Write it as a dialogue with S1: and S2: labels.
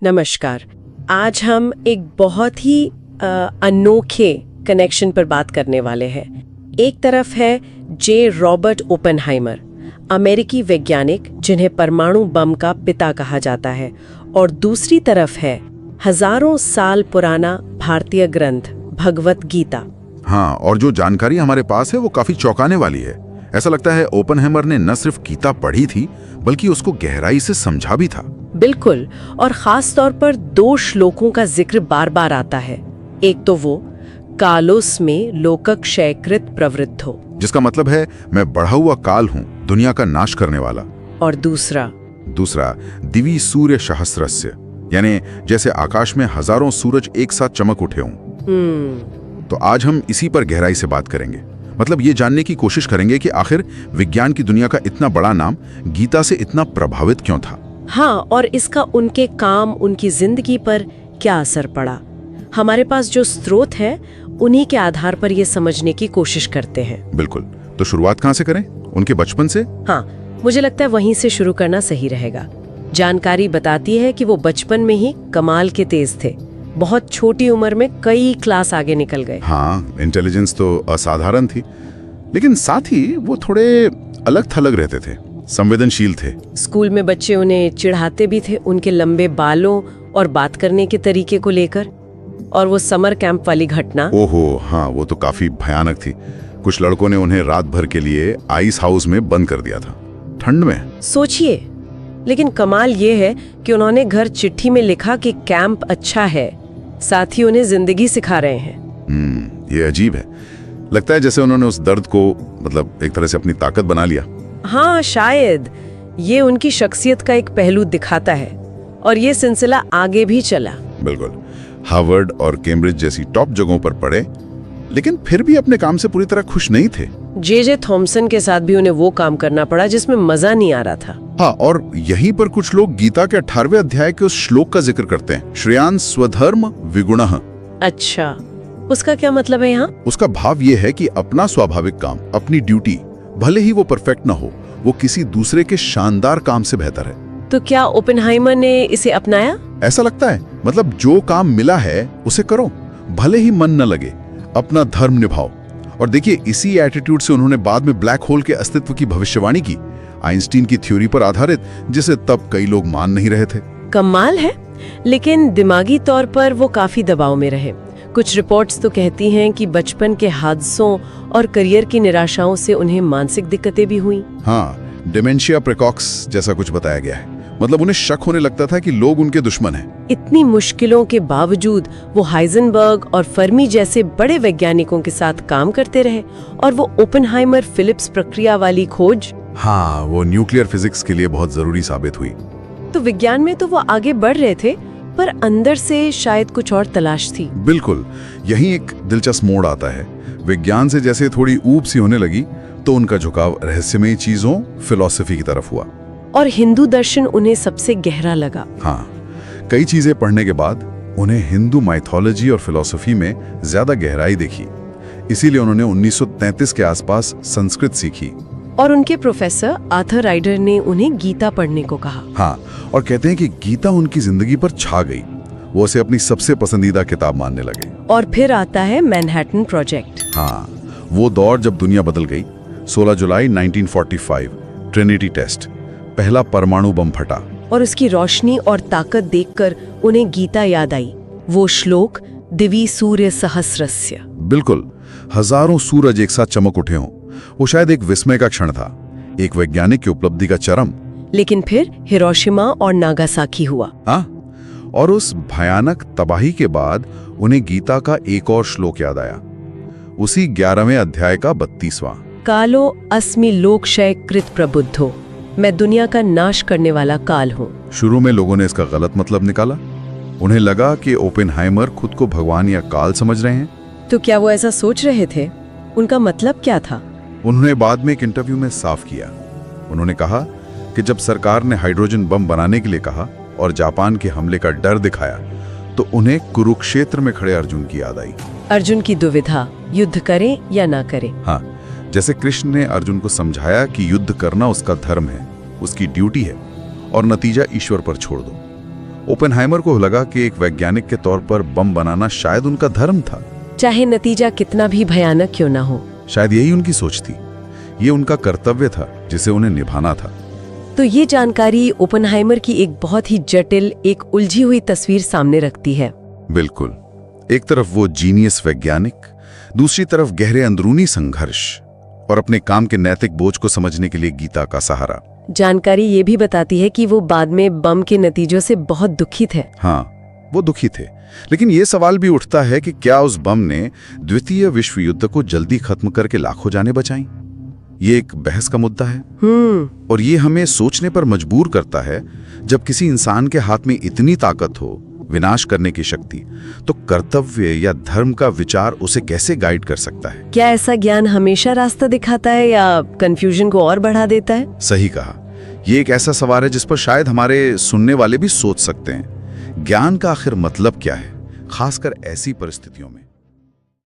S1: नमस्कार। आज हम एक बहुत ही अनोखे कनेक्शन पर बात करने वाले हैं। एक तरफ है जे रॉबर्ट ओपेनहाइमर, अमेरिकी वैज्ञानिक जिन्हें परमाणु बम का पिता कहा जाता है, और दूसरी तरफ है हजारों साल पुराना भारतीय ग्रंथ भगवत गीता।
S2: हाँ, और जो जानकारी हमारे पास है वो काफी चौंकाने वाली है। ऐसा लगता है ओपेनहाइमर ने न सिर्फ गीता पढ़ी थी बल्कि उसको गहराई से समझा भी था।
S1: बिल्कुल, और खास तौर पर 2 श्लोकों का जिक्र बार बार आता है। एक तो वो कालोस्मे लोकक्षयकृत प्रवृद्धो,
S2: जिसका मतलब है मैं बढ़ा हुआ काल हूँ, दुनिया का नाश करने वाला।
S1: और दूसरा
S2: दिवी सूर्य सहस्रस्य, यानी जैसे आकाश में हजारों सूरज एक साथ चमक उठे हों। तो आज हम इसी पर गहराई से बात करेंगे। मतलब ये जानने की कोशिश करेंगे कि आखिर विज्ञान की दुनिया का इतना बड़ा नाम गीता से इतना प्रभावित क्यों था।
S1: हाँ, और इसका उनके काम, उनकी जिंदगी पर क्या असर पड़ा। हमारे पास जो स्रोत है उन्हीं के आधार पर ये समझने की कोशिश करते हैं।
S2: बिल्कुल, तो शुरुआत कहाँ से करें? उनके बचपन से?
S1: हाँ, मुझे लगता है वहीं से शुरू करना सही रहेगा। जानकारी बताती है कि वो बचपन में ही कमाल के तेज थे। बहुत छोटी उम्र में कई क्लास आगे निकल गए।
S2: हाँ, इंटेलिजेंस तो असाधारण थी, लेकिन साथ ही वो थोड़े अलग थलग रहते थे, संवेदनशील थे।
S1: स्कूल में बच्चे उन्हें चिढ़ाते भी थे उनके लंबे बालों और बात करने के तरीके को लेकर। और वो समर कैंप वाली घटना,
S2: ओहो हाँ, वो तो काफी भयानक थी। कुछ लड़कों ने उन्हें रात भर के लिए आइस हाउस में बंद कर दिया था, ठंड में।
S1: सोचिए। लेकिन कमाल ये है कि उन्होंने घर चिट्ठी में लिखा कि कैंप अच्छा है, साथ ही उन्हें जिंदगी सिखा रहे हैं।
S2: ये अजीब है। लगता है जैसे उन्होंने उस दर्द को मतलब एक तरह से अपनी ताकत बना लिया।
S1: हाँ, शायद ये उनकी शख्सियत का एक पहलू दिखाता है, और ये सिलसिला आगे भी चला।
S2: बिल्कुल, हार्वर्ड और कैम्ब्रिज जैसी टॉप जगहों पर पढ़े, लेकिन फिर भी अपने काम से पूरी तरह खुश नहीं थे।
S1: जे थॉमसन के साथ भी उन्हें वो काम करना पड़ा जिसमें मजा नहीं आ रहा था।
S2: हाँ, और यहीं पर कुछ लोग गीता के 18वें अध्याय के उस श्लोक का जिक्र करते हैं, श्रेयान स्वधर्म विगुणः।
S1: अच्छा, उसका क्या मतलब है यहाँ?
S2: उसका भाव ये है कि अपना स्वाभाविक काम, अपनी ड्यूटी, भले ही वो परफेक्ट ना हो, वो किसी दूसरे के शानदार काम से बेहतर है।
S1: तो क्या ओपेनहाइमर ने इसे अपनाया?
S2: ऐसा लगता है। मतलब जो काम मिला है उसे करो, भले ही मन न लगे, अपना धर्म निभाओ। और देखिए, इसी एटीट्यूड से उन्होंने बाद में ब्लैक होल के अस्तित्व की भविष्यवाणी की, आइंस्टीन की थ्योरी पर आधारित, जिसे तब कई लोग मान नहीं रहे थे।
S1: कमाल है। लेकिन दिमागी तौर पर वो काफी दबाव में रहे। कुछ रिपोर्ट्स तो कहती हैं कि बचपन के हादसों और करियर की निराशाओं से उन्हें मानसिक दिक्कतें भी हुई।
S2: हाँ, डिमेंशिया प्रेकॉक्स जैसा कुछ बताया गया है। मतलब उन्हें शक होने लगता था कि लोग उनके दुश्मन हैं।
S1: इतनी मुश्किलों के बावजूद वो हाइजेनबर्ग और फर्मी जैसे बड़े वैज्ञानिकों के साथ काम करते रहे, और वो ओपेनहाइमर फिलिप्स प्रक्रिया वाली खोज,
S2: हाँ, वो न्यूक्लियर फिजिक्स के लिए बहुत जरूरी साबित हुई।
S1: तो विज्ञान में तो वो आगे बढ़ रहे थे, पर अंदर से शायद कुछ और तलाश थी।
S2: बिल्कुल, यही एक दिलचस्प मोड़ आता है। विज्ञान से जैसे थोड़ी ऊब सी होने लगी, तो उनका झुकाव रहस्यमयी चीजों, फिलॉसफी की तरफ हुआ।
S1: और हिंदू दर्शन उन्हें सबसे गहरा लगा।
S2: हाँ, कई चीजें पढ़ने के बाद उन्हें हिंदू माइथोलॉजी और फिलॉसफी में ज्यादा गहराई दिखी। इसीलिए उन्होंने 1933 के आसपास संस्कृत सीखी।
S1: और उनके प्रोफेसर आर्थर राइडर ने उन्हें गीता पढ़ने को कहा।
S2: हाँ, और कहते हैं कि गीता उनकी जिंदगी पर छा गई। वो उसे अपनी सबसे पसंदीदा किताब मानने लगे।
S1: और फिर आता है मैनहट्टन प्रोजेक्ट।
S2: हाँ, वो दौर जब दुनिया बदल गई। 16 जुलाई 1945, ट्रिनिटी टेस्ट, पहला परमाणु बम फटा।
S1: और उसकी रोशनी और ताकत देखकर उन्हें गीता याद आई। वो श्लोक, दिवी सूर्य सहस्रस्य।
S2: बिल्कुल, हजारों सूरज एक साथ चमक उठे हों। वो शायद एक विस्मय का क्षण था, एक वैज्ञानिक की उपलब्धि का चरम।
S1: लेकिन फिर हिरोशिमा और नागासाकी हुआ।
S2: और उस भयानक तबाही के बाद उन्हें गीता का एक और श्लोक याद आया, उसी 11वें अध्याय का 32वां,
S1: कालो अस्मि लोकक्षय कृत प्रबुद्धो, मैं दुनिया का नाश करने वाला काल हूँ।
S2: शुरू में लोगों ने इसका गलत मतलब निकाला। उन्हें लगा कि ओपेनहाइमर खुद को भगवान या काल समझ रहे हैं।
S1: तो क्या वो ऐसा सोच रहे थे? उनका मतलब क्या था?
S2: उन्होंने बाद में एक इंटरव्यू में साफ किया। उन्होंने कहा कि जब सरकार ने हाइड्रोजन बम बनाने के लिए कहा और जापान के हमले का डर दिखाया, तो उन्हें कुरुक्षेत्र में खड़े अर्जुन की याद आई।
S1: अर्जुन की दुविधा, युद्ध करें या ना करें।
S2: हाँ, जैसे कृष्ण ने अर्जुन को समझाया कि युद्ध करना उसका धर्म है, उसकी ड्यूटी है, और नतीजा ईश्वर पर छोड़ दो। ओपेनहाइमर को लगा कि एक वैज्ञानिक के तौर पर बम बनाना शायद उनका धर्म था।
S1: चाहे नतीजा कितना भी भयानक क्यों ना हो।
S2: शायद यही उनकी सोच थी। ये उनका कर्तव्य था जिसे उन्हें निभाना था।
S1: तो ये जानकारी ओपेनहाइमर की एक बहुत ही जटिल, एक उलझी हुई तस्वीर सामने रखती है।
S2: बिल्कुल। एक तरफ वो जीनियस वैज्ञानिक, दूसरी तरफ गहरे अंदरूनी संघर्ष और अपने काम के नैतिक बोझ को समझने के लिए गीता का सहारा।
S1: जानकारी ये भी बताती है कि वो बाद में बम के नतीजों से बहुत दुखी थे।
S2: हाँ, वो दुखी थे, लेकिन ये सवाल भी उठता है कि क्या उस बम ने द्वितीय विश्व युद्ध को जल्दी खत्म करके लाखों जानें बचाईं? ये एक बहस का मुद्दा है। और ये हमें सोचने पर मजबूर करता है, जब किसी इंसान के हाथ में इतनी ताकत हो, विनाश करने की शक्ति, तो कर्तव्य या धर्म का विचार उसे कैसे गाइड कर सकता है? क्या
S1: ऐसा ज्ञान हमेशा रास्ता दिखाता है या कंफ्यूजन को और बढ़ा देता है?
S2: सही कहा। ये एक ऐसा सवाल है जिस पर शायद हमारे सुनने वाले भी सोच सकते हैं। ज्ञान का आखिर मतलब क्या है, खासकर ऐसी परिस्थितियों में?